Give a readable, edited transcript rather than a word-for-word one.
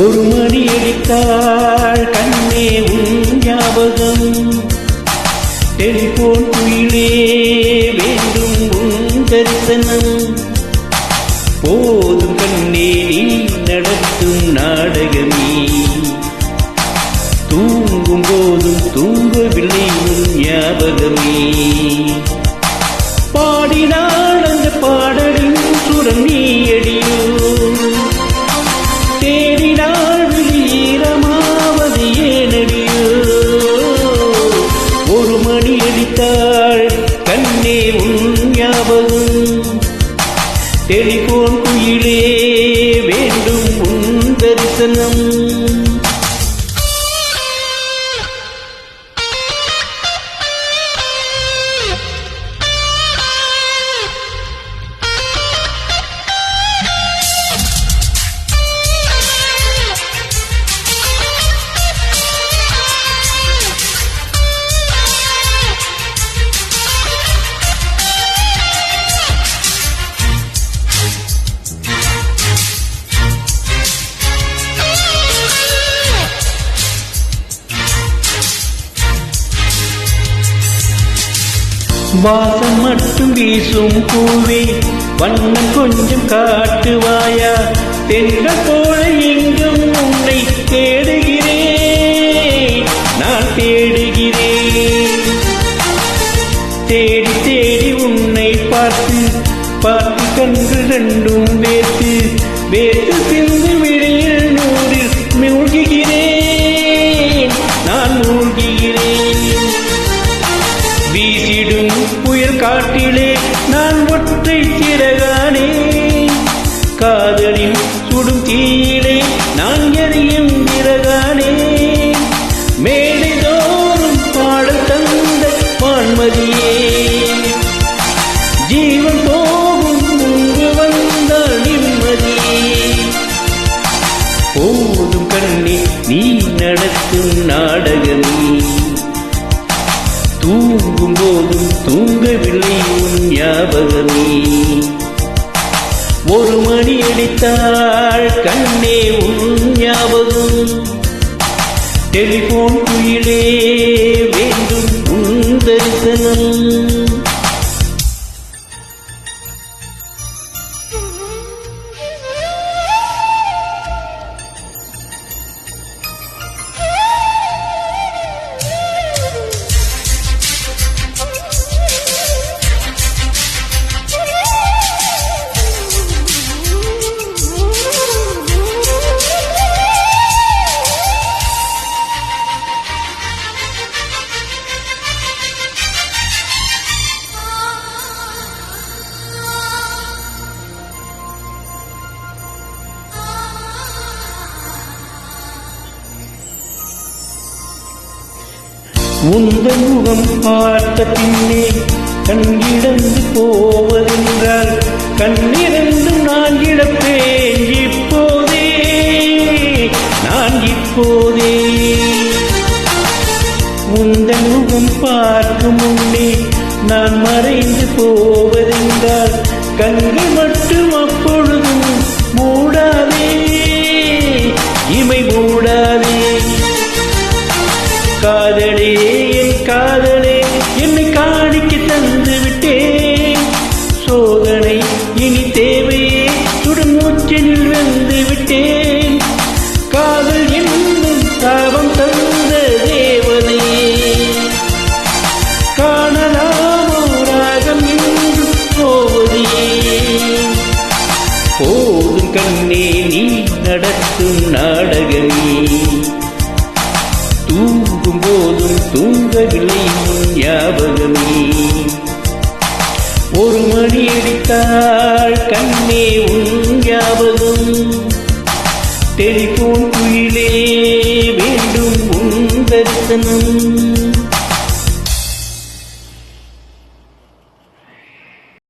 ஒரு மணி அடித்தாள் கண்ணே உன் ஞாபகம். டெலிபோன் குயிலே வேண்டும் உன் தரிசனம். போதும் கண்ணே நீ நடத்தும் நாடகமே. தூங்கும் போதும் தூங்கவில்லை உன் ஞாபகமே. பாடினாள் அந்த பாடலின் சுரம் நீ அடியோ. தேடினாள் வெளியீரமாவது ஏனடியோ. ஒரு மணி அடித்தாள் கண்ணே உன் ஞாபகம். டெலிபோன் குயிலே வேண்டும் உன் தரிசனம். வாசம் மட்டும் வீசும் பூவே வண்ணம் கொஞ்சம் காட்டுவாயா. தென்றல் போல எங்கும் உன்னை தேடுகிறேன் நான் தேடுகிறேன். தேடி தேடி உன்னை பார்த்து பார்த்து கண்கள் ரெண்டும் வேத்து வேத்து சிந்து விழியில் நூறில் மூழ்குகிறேன் நான் மூழ்குகிறேன். வீசிடும் புயல் காட்டிலே நான் ஒற்றை சிறகானே. காதலின் சுடும் தீயிலே நான் எரியும் விறகானே. மேடை தோறும் பாடல் தந்த வான்மதியே. ஜீவன் போகும் முன்பு வந்தால் நிம்மதியே. போதும் கண்ணே நீ நடத்தும் நாடகமே. தூங்கும் போதும் தூங்கவில்லை உன் ஞாபகமே. ஒரு மணி அடித்தாள் கண்ணே உன் ஞாபகம். டெலிபோன் குயிலே வேண்டும் உன் தரிசனம். உந்தன் முகம் பார்த்த பின்னே கண்ணிழந்து போவதென்றால் கண்ணிறந்து நான் இழப்பேன் இப்போதே நான் இப்போதே. உந்தன் முகம் பார்க்கும் முன்னே நான் மறைந்து போவதென்றால் கண்கள் மட்டும் அப்பொழுதும் மூடாதே இமை மூடாதே. காதலே என் காதலே என்னை காணிக்கு தந்து விட்டேன். சோதனை இனி தேவையே சுடும் மூச்சில் வெந்து விட்டேன். காதல் என்னும் தாபம் தந்த தேவனையே. காணலாமோ ராகம் என்று போவதையே. போதும் கண்ணே நீ நடத்தும் நாடகமே. தூங்கும் போதும் தூங்கவில்லை உன் ஞாபகமே. ஒரு மணி அடித்தாள் கண்ணே உன் ஞாபகம். டெலிபோன் குயிலே வேண்டும் உன் தரிசனம்.